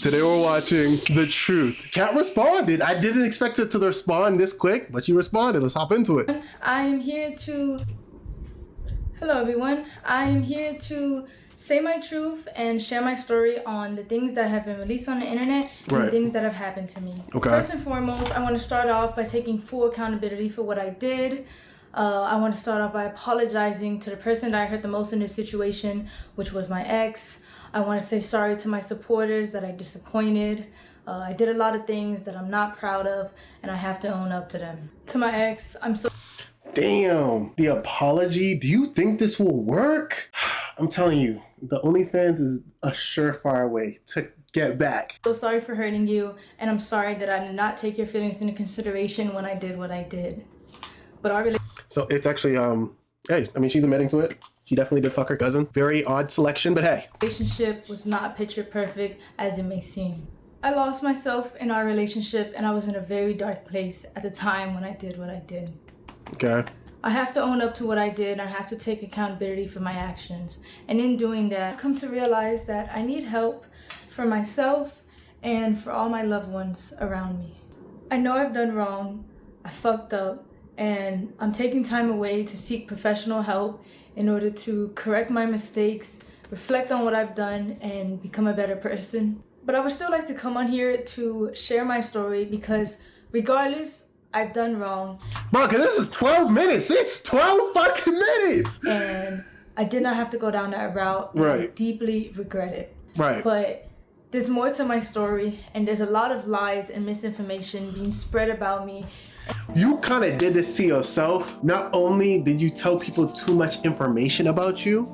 Today we're watching The Truth. Kat responded. I didn't expect it to respond this quick, but she responded. Let's hop into it. Hello everyone. I am here to say my truth and share my story on the things that have been released on the internet and the things that have happened to me. Okay. First and foremost, I want to start off by taking full accountability for what I did. I want to start off by apologizing to the person that I hurt the most in this situation, which was my ex. I want to say sorry to my supporters that I disappointed. I did a lot of things that I'm not proud of, and I have to own up to them. To my ex, I'm so... Damn, the apology. Do you think this will work? I'm telling you, the OnlyFans is a surefire way to get back. So sorry for hurting you, and I'm sorry that I did not take your feelings into consideration when I did what I did. But our So it's actually, hey, I mean, she's admitting to it. She definitely did fuck her cousin. Very odd selection, but hey. Relationship was not picture perfect as it may seem. I lost myself in our relationship, and I was in a very dark place at the time when I did what I did. Okay. I have to own up to what I did, and I have to take accountability for my actions. And in doing that, I've come to realize that I need help for myself and for all my loved ones around me. I know I've done wrong, I fucked up, and I'm taking time away to seek professional help in order to correct my mistakes, reflect on what I've done, and become a better person. But I would still like to come on here to share my story because regardless, I've done wrong. Bro, cause this is 12 minutes. It's 12 fucking minutes. And I did not have to go down that route. And I deeply regret it. Right. But there's more to my story, and there's a lot of lies and misinformation being spread about me. You kind of did this to yourself. Not only did you tell people too much information about you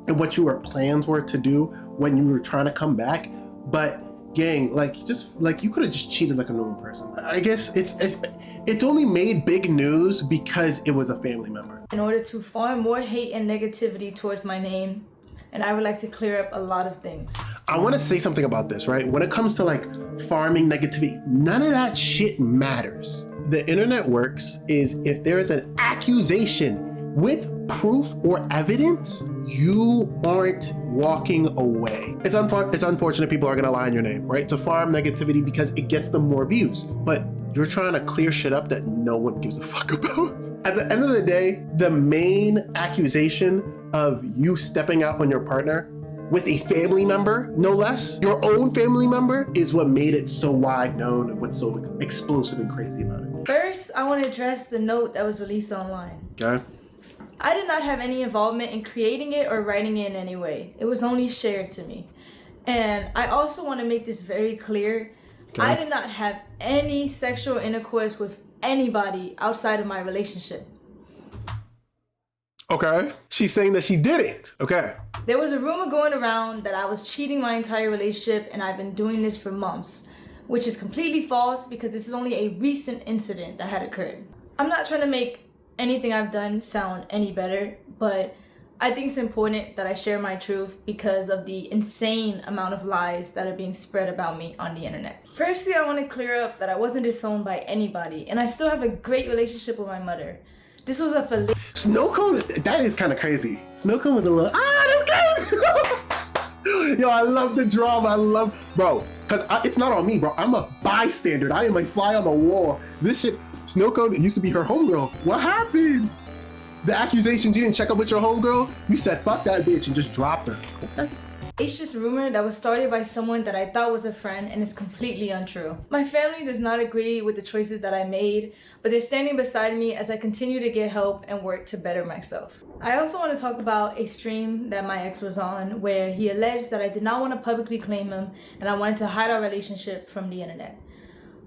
and what your plans were to do when you were trying to come back, but gang, you could have just cheated like a normal person. I guess it's only made big news because it was a family member. In order to farm more hate and negativity towards my name, and I would like to clear up a lot of things. I want to say something about this, right? When it comes to like farming negativity, none of that shit matters. The internet works is if there is an accusation with proof or evidence, you aren't walking away. It's unfortunate people are gonna lie on your name, right? To farm negativity because it gets them more views. But you're trying to clear shit up that no one gives a fuck about. At the end of the day, the main accusation of you stepping out on your partner with a family member, no less, your own family member, is what made it so wide known and what's so explosive and crazy about it. First, I want to address the note that was released online. Okay. I did not have any involvement in creating it or writing it in any way. It was only shared to me. And I also want to make this very clear. Okay. I did not have any sexual intercourse with anybody outside of my relationship. Okay. She's saying that she did it. Okay. There was a rumor going around that I was cheating my entire relationship, and I've been doing this for months, which is completely false because this is only a recent incident that had occurred. I'm not trying to make anything I've done sound any better, but I think it's important that I share my truth because of the insane amount of lies that are being spread about me on the internet. Firstly, I want to clear up that I wasn't disowned by anybody, and I still have a great relationship with my mother. This was a Snowcone, that is kind of crazy. Snowcone was a little, that's crazy. Yo, I love the drama. Bro, because it's not on me, bro. I'm a bystander. I am a fly on the wall. This shit, Snowcone used to be her homegirl. What happened? The accusations, you didn't check up with your homegirl? You said, fuck that bitch and just dropped her. Okay. It's just rumor that was started by someone that I thought was a friend and is completely untrue. My family does not agree with the choices that I made, but they're standing beside me as I continue to get help and work to better myself. I also want to talk about a stream that my ex was on where he alleged that I did not want to publicly claim him and I wanted to hide our relationship from the internet.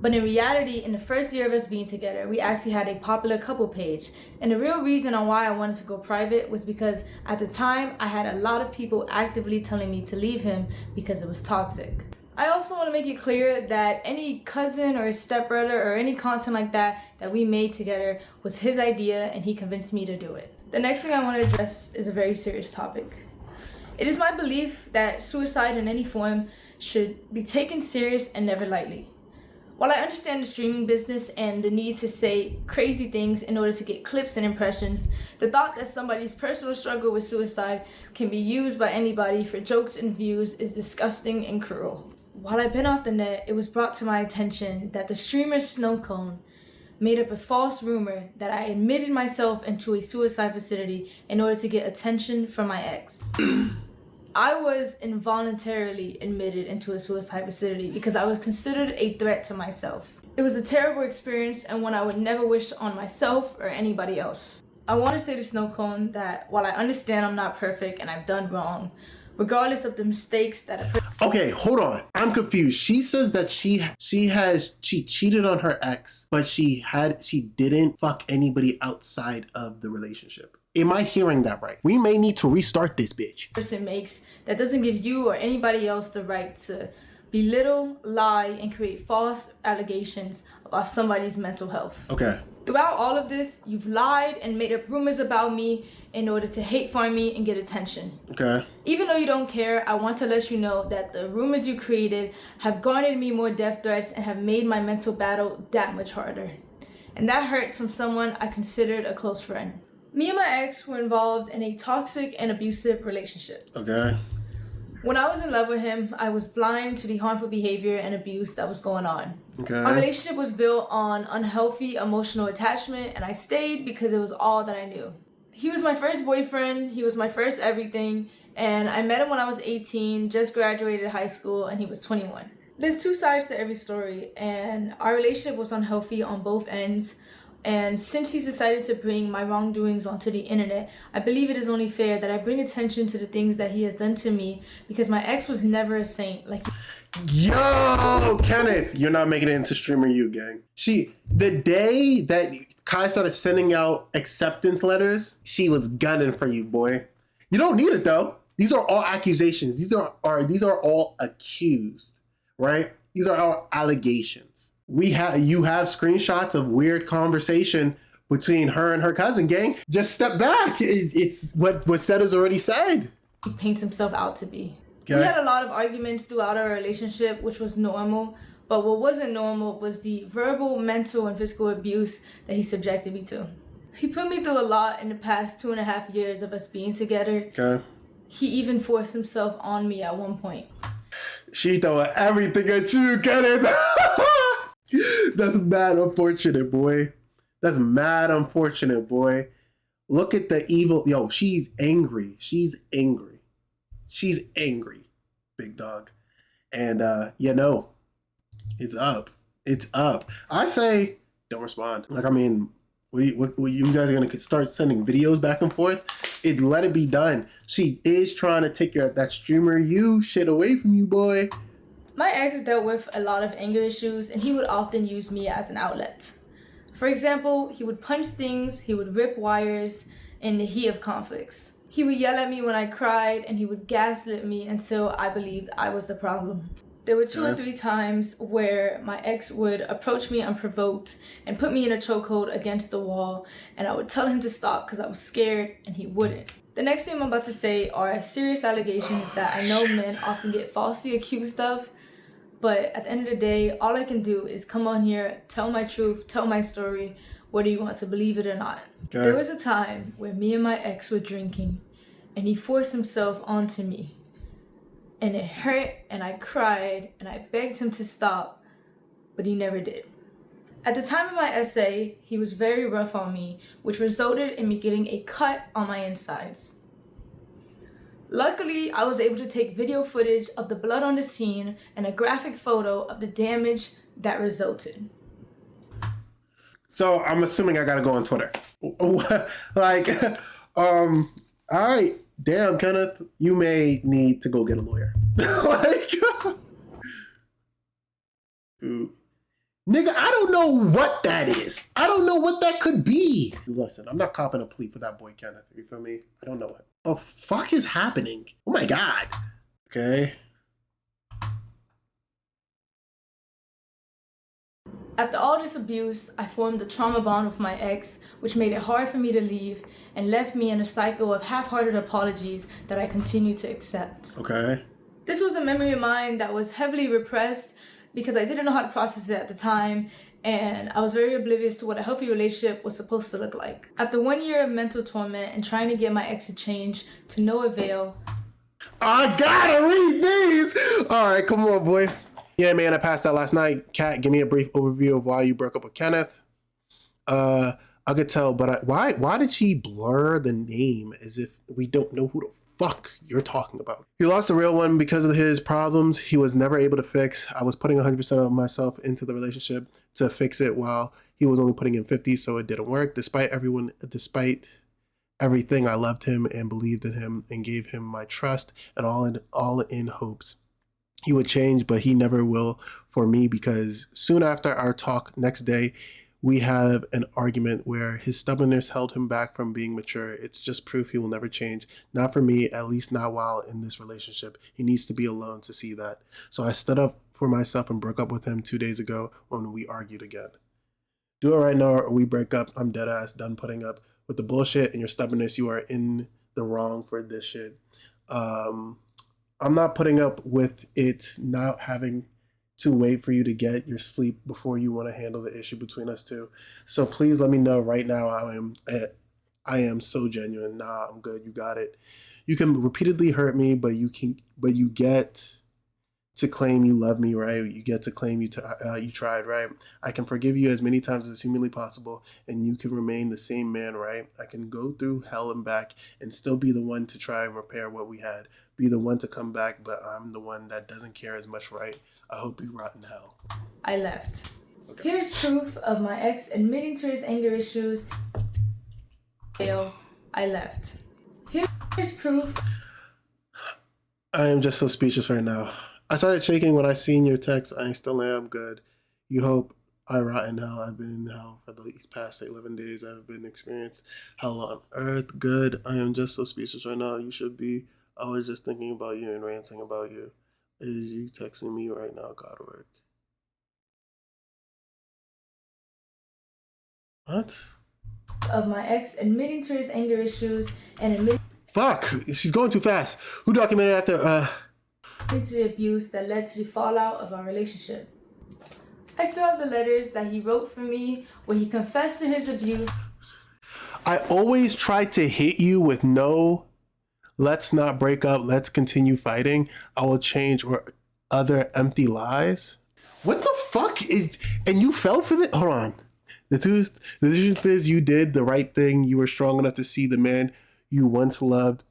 But in reality, in the first year of us being together, we actually had a popular couple page. And the real reason on why I wanted to go private was because at the time, I had a lot of people actively telling me to leave him because it was toxic. I also want to make it clear that any cousin or stepbrother or any content like that we made together was his idea and he convinced me to do it. The next thing I want to address is a very serious topic. It is my belief that suicide in any form should be taken serious and never lightly. While I understand the streaming business and the need to say crazy things in order to get clicks and impressions, the thought that somebody's personal struggle with suicide can be used by anybody for jokes and views is disgusting and cruel. While I've been off the net, it was brought to my attention that the streamer Snow Cone made up a false rumor that I admitted myself into a suicide facility in order to get attention from my ex. I was involuntarily admitted into a suicide facility because I was considered a threat to myself. It was a terrible experience and one I would never wish on myself or anybody else. I want to say to Snow Cone that while I understand I'm not perfect and I've done wrong, regardless of the mistakes that Okay, hold on. I'm confused. She says that she cheated on her ex, but she didn't fuck anybody outside of the relationship. Am I hearing that right? We may need to restart this bitch. Person makes that doesn't give you or anybody else the right to belittle, lie, and create false allegations about somebody's mental health. Okay. Throughout all of this, you've lied and made up rumors about me in order to hate farm me and get attention. Okay. Even though you don't care, I want to let you know that the rumors you created have garnered me more death threats and have made my mental battle that much harder. And that hurts from someone I considered a close friend. Me and my ex were involved in a toxic and abusive relationship. Okay. When I was in love with him, I was blind to the harmful behavior and abuse that was going on. Okay. Our relationship was built on unhealthy emotional attachment, and I stayed because it was all that I knew. He was my first boyfriend, he was my first everything, and I met him when I was 18, just graduated high school, and he was 21. There's two sides to every story, and our relationship was unhealthy on both ends. And since he's decided to bring my wrongdoings onto the internet, I believe it is only fair that I bring attention to the things that he has done to me, because my ex was never a saint. Yo, Kenneth, you're not making it into Streamer U, gang. The day that Kai started sending out acceptance letters, she was gunning for you, boy. You don't need it though. These are all accusations. These are all accused, right? These are all allegations. You have screenshots of weird conversation between her and her cousin, gang. Just step back. It's what was said is already said. He paints himself out to be. Okay. We had a lot of arguments throughout our relationship, which was normal. But what wasn't normal was the verbal, mental, and physical abuse that he subjected me to. He put me through a lot in the past 2.5 years of us being together. Okay. He even forced himself on me at one point. She throwing everything at you, Kenneth. That's mad unfortunate, boy. That's mad unfortunate, boy. Look at the evil. Yo, she's angry. She's angry, big dog. And it's up. It's up. I say don't respond. What you guys are gonna start sending videos back and forth? Let it be done. She is trying to take that Streamer U shit away from you, boy. My ex dealt with a lot of anger issues, and he would often use me as an outlet. For example, he would punch things, he would rip wires in the heat of conflicts. He would yell at me when I cried, and he would gaslit me until I believed I was the problem. There were 2 or 3 times where my ex would approach me unprovoked and put me in a chokehold against the wall, and I would tell him to stop because I was scared, and he wouldn't. The next thing I'm about to say are serious allegations that I know men often get falsely accused of. But at the end of the day, all I can do is come on here, tell my truth, tell my story, whether you want to believe it or not. Okay. There was a time where me and my ex were drinking, and he forced himself onto me. And it hurt, and I cried, and I begged him to stop, but he never did. At the time of my essay, he was very rough on me, which resulted in me getting a cut on my insides. Luckily, I was able to take video footage of the blood on the scene and a graphic photo of the damage that resulted. So I'm assuming I gotta go on Twitter. All right, damn, Kenneth, you may need to go get a lawyer. Nigga, I don't know what that is. I don't know what that could be. Listen, I'm not copping a plea for that boy, Kenneth. You feel me? I don't know it. Oh, fuck is happening? Oh my God. Okay. After all this abuse, I formed a trauma bond with my ex, which made it hard for me to leave and left me in a cycle of half-hearted apologies that I continue to accept. Okay. This was a memory of mine that was heavily repressed because I didn't know how to process it at the time, and I was very oblivious to what a healthy relationship was supposed to look like. After 1 year of mental torment and trying to get my ex to change to no avail, I gotta read these! Alright, come on, boy. Yeah, man, I passed out last night. Kat, give me a brief overview of why you broke up with Kenneth. I could tell, but why did she blur the name as if we don't know who the fuck you're talking about? He lost the real one because of his problems he was never able to fix. I was putting 100% of myself into the relationship to fix it while he was only putting in 50, so it didn't work. Despite everything, I loved him and believed in him and gave him my trust and all in hopes he would change, but he never will for me, because soon after our talk next day, we have an argument where his stubbornness held him back from being mature. It's just proof he will never change. Not for me, at least not while in this relationship. He needs to be alone to see that. So I stood up for myself and broke up with him 2 days ago when we argued again. Do it right now or we break up. I'm dead ass done putting up with the bullshit and your stubbornness. You are in the wrong for this shit. I'm not putting up with it not having to wait for you to get your sleep before you want to handle the issue between us two. So please let me know right now. I am so genuine. Nah, I'm good. You got it. You can repeatedly hurt me, but you get to claim you love me, right? You get to claim you tried, right? I can forgive you as many times as humanly possible, and you can remain the same man, right? I can go through hell and back and still be the one to try and repair what we had, be the one to come back, but I'm the one that doesn't care as much, right? I hope you rot in hell. I left. Okay. Here's proof of my ex admitting to his anger issues. I left. Here's proof. I am just so speechless right now. I started shaking when I seen your text. I still am good. You hope I rot in hell. I've been in hell for these past 11 days. I've been experienced hell on earth. Good. I am just so speechless right now. You should be. I was just thinking about you and ranting about you. Is you texting me right now? God work. What? Of my ex admitting to his anger issues and admitting. Fuck! She's going too fast. Who documented after? Into the abuse that led to the fallout of our relationship. I still have the letters that he wrote for me where he confessed to his abuse. I always try to hit you with no, let's not break up, let's continue fighting, I will change, or other empty lies. What the fuck is, and you fell for this? Hold on. The truth is you did the right thing. You were strong enough to see the man you once loved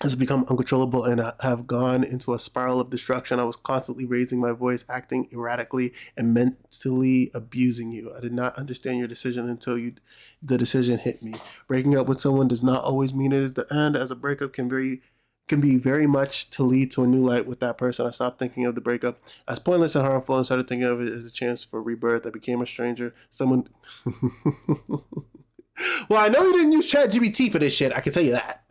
has become uncontrollable and have gone into a spiral of destruction. I was constantly raising my voice, acting erratically, and mentally abusing you. I did not understand your decision until the decision hit me. Breaking up with someone does not always mean it is the end, as a breakup can be very much to lead to a new light with that person. I stopped thinking of the breakup as pointless and harmful and started thinking of it as a chance for rebirth. I became a stranger. Someone... Well, I know you didn't use ChatGPT for this shit. I can tell you that.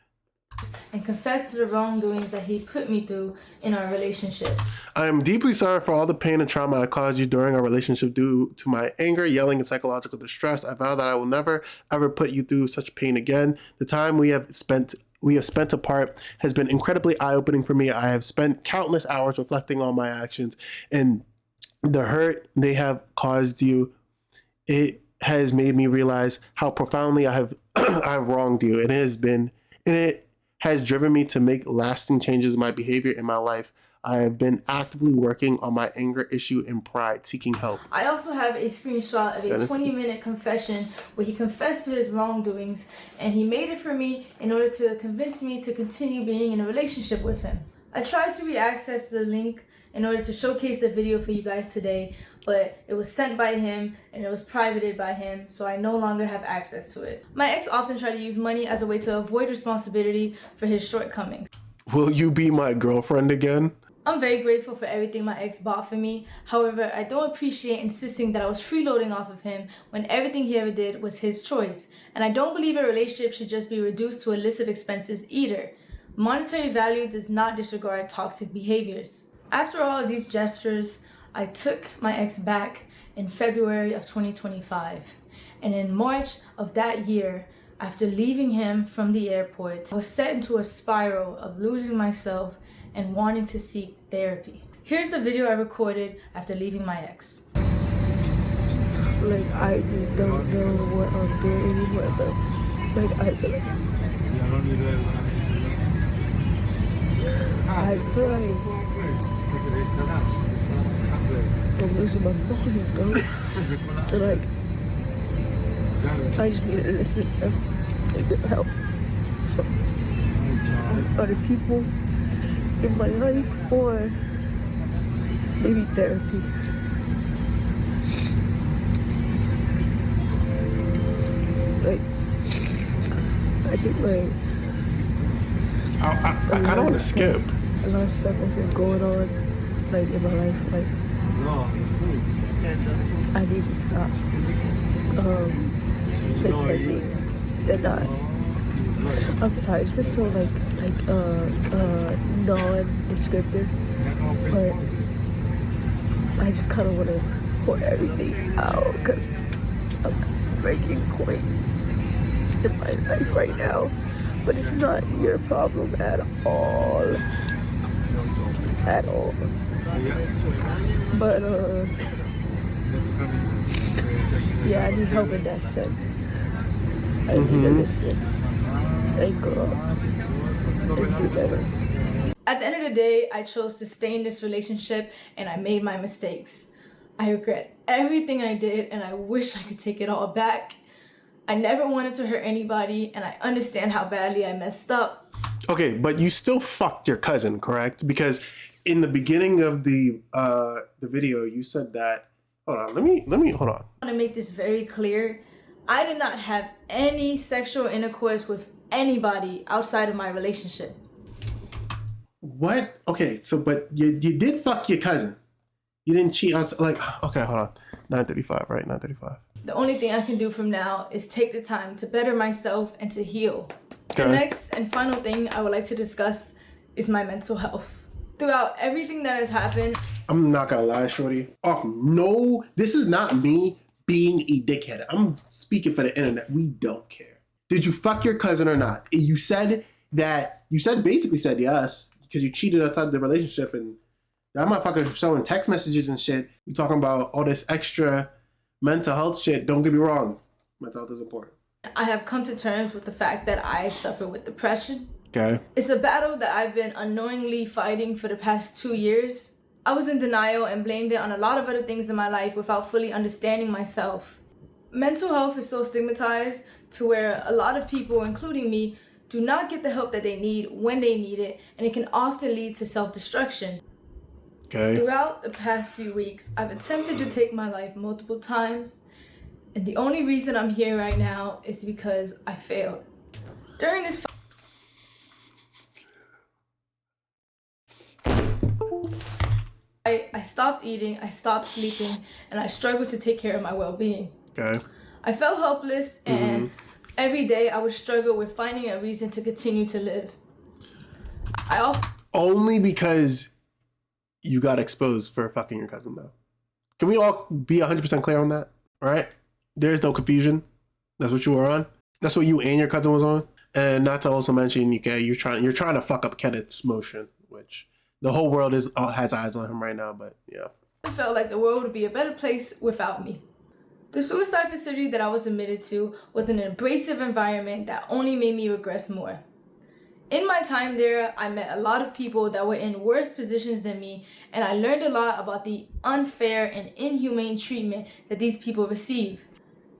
And confess to the wrongdoings that he put me through in our relationship. I am deeply sorry for all the pain and trauma I caused you during our relationship due to my anger, yelling, and psychological distress. I vow that I will never, ever put you through such pain again. The time we have spent apart has been incredibly eye-opening for me. I have spent countless hours reflecting on my actions and the hurt they have caused you. It has made me realize how profoundly I have wronged you. It has driven me to make lasting changes in my behavior in my life. I have been actively working on my anger issue and pride, seeking help. I also have a screenshot of a 20-minute confession where he confessed to his wrongdoings, and he made it for me in order to convince me to continue being in a relationship with him. I tried to re-access the link in order to showcase the video for you guys today, but it was sent by him and it was privated by him, so I no longer have access to it. My ex often tried to use money as a way to avoid responsibility for his shortcomings. Will you be my girlfriend again? I'm very grateful for everything my ex bought for me. However, I don't appreciate insisting that I was freeloading off of him when everything he ever did was his choice. And I don't believe a relationship should just be reduced to a list of expenses either. Monetary value does not disregard toxic behaviors. After all of these gestures, I took my ex back in February of 2025. And in March of that year, after leaving him from the airport, I was set into a spiral of losing myself and wanting to seek therapy. Here's the video I recorded after leaving my ex. Like, I just don't know what I'm doing anymore, but like, I feel like losing my mind, bro. And like, I just need to listen and get help from other people in my life, or maybe therapy. Like, I think like I kind of want to skip. a lot of stuff has been going on, like in my life. Like, I need to stop pretending that I'm sorry, this is so like non-descriptive, but I just kind of want to pour everything out because I'm breaking point in my life right now. But it's not your problem at all. At all. But yeah, I need help in that sense. I need to listen and grow up and do better. At the end of the day, I chose to stay in this relationship and I made my mistakes. I regret everything I did and I wish I could take it all back. I never wanted to hurt anybody and I understand how badly I messed up. Okay, but you still fucked your cousin, correct? Because in the beginning of the video, you said that. Hold on, let me hold on. I want to make this very clear. I did not have any sexual intercourse with anybody outside of my relationship. What? Okay, so but you did fuck your cousin. You didn't cheat on, like, okay, hold on. 9:35, right? 9:35. The only thing I can do from now is take the time to better myself and to heal. Okay. The next and final thing I would like to discuss is my mental health. Throughout everything that has happened, I'm not gonna lie, shorty. This is not me being a dickhead. I'm speaking for the internet. We don't care. Did you fuck your cousin or not? You basically said yes, because you cheated outside the relationship, and that motherfucker showing text messages and shit. You talking about all this extra mental health shit. Don't get me wrong. Mental health is important. I have come to terms with the fact that I suffer with depression. Okay. It's a battle that I've been unknowingly fighting for the past 2 years. I was in denial and blamed it on a lot of other things in my life without fully understanding myself. Mental health is so stigmatized to where a lot of people, including me, do not get the help that they need when they need it, and it can often lead to self-destruction. Okay. Throughout the past few weeks, I've attempted to take my life multiple times, and the only reason I'm here right now is because I failed. During this I stopped eating, I stopped sleeping, and I struggled to take care of my well-being. Okay. I felt helpless, and every day I would struggle with finding a reason to continue to live. Only because you got exposed for fucking your cousin, though. Can we all be 100% clear on that? All right? There's no confusion. That's what you were on. That's what you and your cousin was on. And not to also mention, you're trying to fuck up Kenneth's motion, which the whole world has eyes on him right now. But yeah, I felt like the world would be a better place without me. The suicide facility that I was admitted to was an abrasive environment that only made me regress more. In my time there, I met a lot of people that were in worse positions than me, and I learned a lot about the unfair and inhumane treatment that these people receive.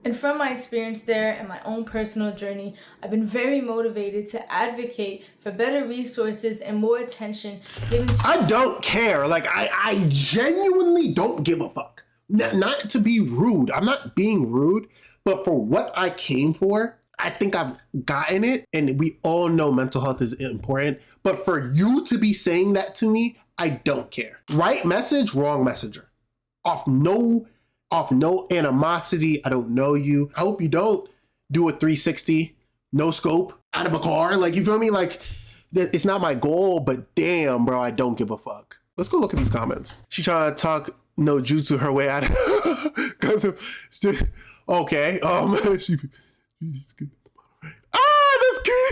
And from my experience there and my own personal journey, I've been very motivated to advocate for better resources and more attention given to— I don't care. Like, I genuinely don't give a fuck. Not to be rude. I'm not being rude, but for what I came for, I think I've gotten it. And we all know mental health is important. But for you to be saying that to me, I don't care. Right message, wrong messenger. Off no animosity. I don't know you. I hope you don't do a 360, no scope, out of a car. Like, you feel me? Like, it's not my goal, but damn, bro, I don't give a fuck. Let's go look at these comments. She trying to talk no jutsu her way out of okay. She's good. Ah, that's cute.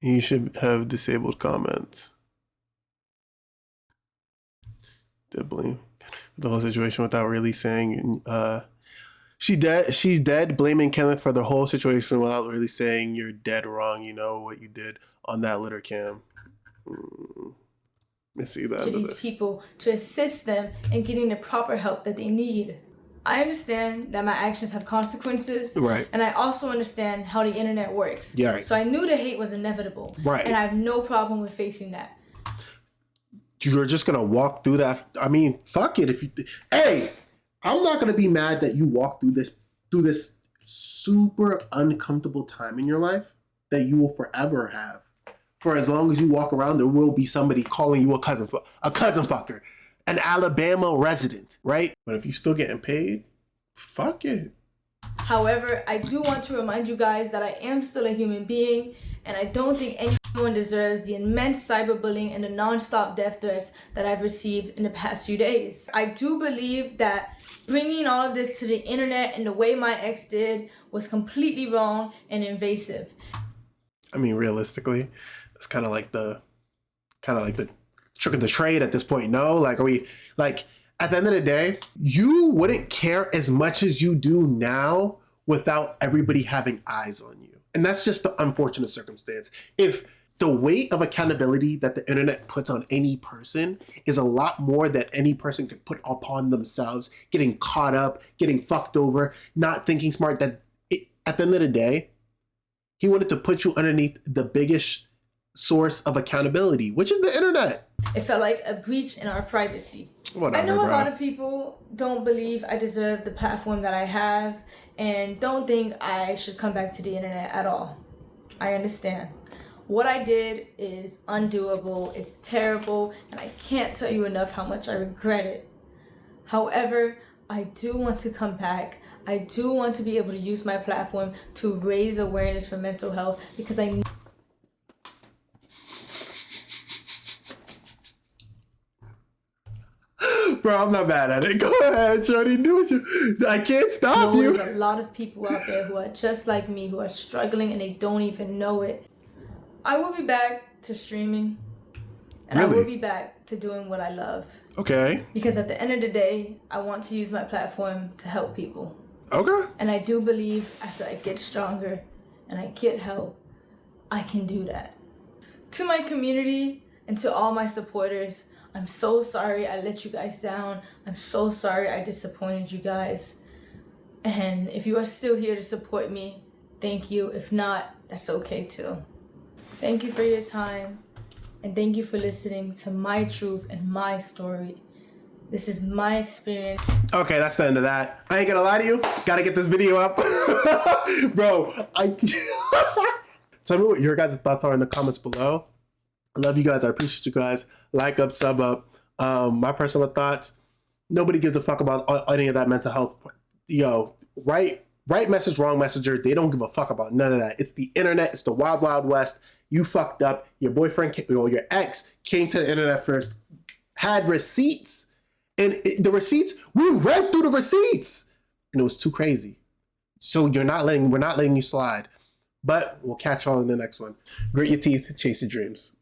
You should have disabled comments. Did blame the whole situation without really saying She dead. She's dead, blaming Kenneth for the whole situation without really saying you're dead wrong. You know what you did on that litter cam. Let me see that. To these people to assist them in getting the proper help that they need. I understand that my actions have consequences. Right. And I also understand how the internet works. Yeah. Right. So I knew the hate was inevitable. Right. And I have no problem with facing that. You're just gonna walk through that. I mean, fuck it. If you, hey, I'm not gonna be mad that you walk through this super uncomfortable time in your life that you will forever have. For as long as you walk around, there will be somebody calling you a cousin fucker, an Alabama resident, right? But if you're still getting paid, fuck it. However, I do want to remind you guys that I am still a human being, and I don't think anyone deserves the immense cyberbullying and the non-stop death threats that I've received in the past few days. I do believe that bringing all of this to the internet and the way my ex did was completely wrong and invasive. I mean, realistically, it's kind of like the trick of the trade at this point. No, like, are we like at the end of the day, you wouldn't care as much as you do now without everybody having eyes on you. And that's just the unfortunate circumstance. If the weight of accountability that the internet puts on any person is a lot more that any person could put upon themselves, getting caught up, getting fucked over, not thinking smart, that at the end of the day, he wanted to put you underneath the biggest source of accountability, which is the internet. It felt like a breach in our privacy. Whatever, I know bro. a lot of people don't believe I deserve the platform that I have and don't think I should come back to the internet at all. I understand. What I did is undoable, it's terrible, and I can't tell you enough how much I regret it. However, I do want to come back. I do want to be able to use my platform to raise awareness for mental health because I Bro, I'm not mad at it. Go ahead, Shorty. Do what you... I can't stop know you. there's a lot of people out there who are just like me, who are struggling and they don't even know it. I will be back to streaming. And Really? I will be back to doing what I love. Okay. Because at the end of the day, I want to use my platform to help people. Okay. And I do believe after I get stronger and I get help, I can do that. To my community and to all my supporters, I'm so sorry I let you guys down. I'm so sorry I disappointed you guys. And if you are still here to support me, thank you. If not, that's okay too. Thank you for your time. And thank you for listening to my truth and my story. This is my experience. Okay, that's the end of that. I ain't gonna lie to you. Gotta get this video up. Bro, tell me what your guys' thoughts are in the comments below. I love you guys. I appreciate you guys. Like up, sub up. My personal thoughts. Nobody gives a fuck about any of that mental health. Yo, right message, wrong messenger. They don't give a fuck about none of that. It's the internet. It's the wild, wild west. You fucked up. Your boyfriend, or your ex came to the internet first, had receipts. And the receipts, we read through the receipts. And it was too crazy. So we're not letting you slide. But we'll catch y'all in the next one. Grit your teeth, chase your dreams.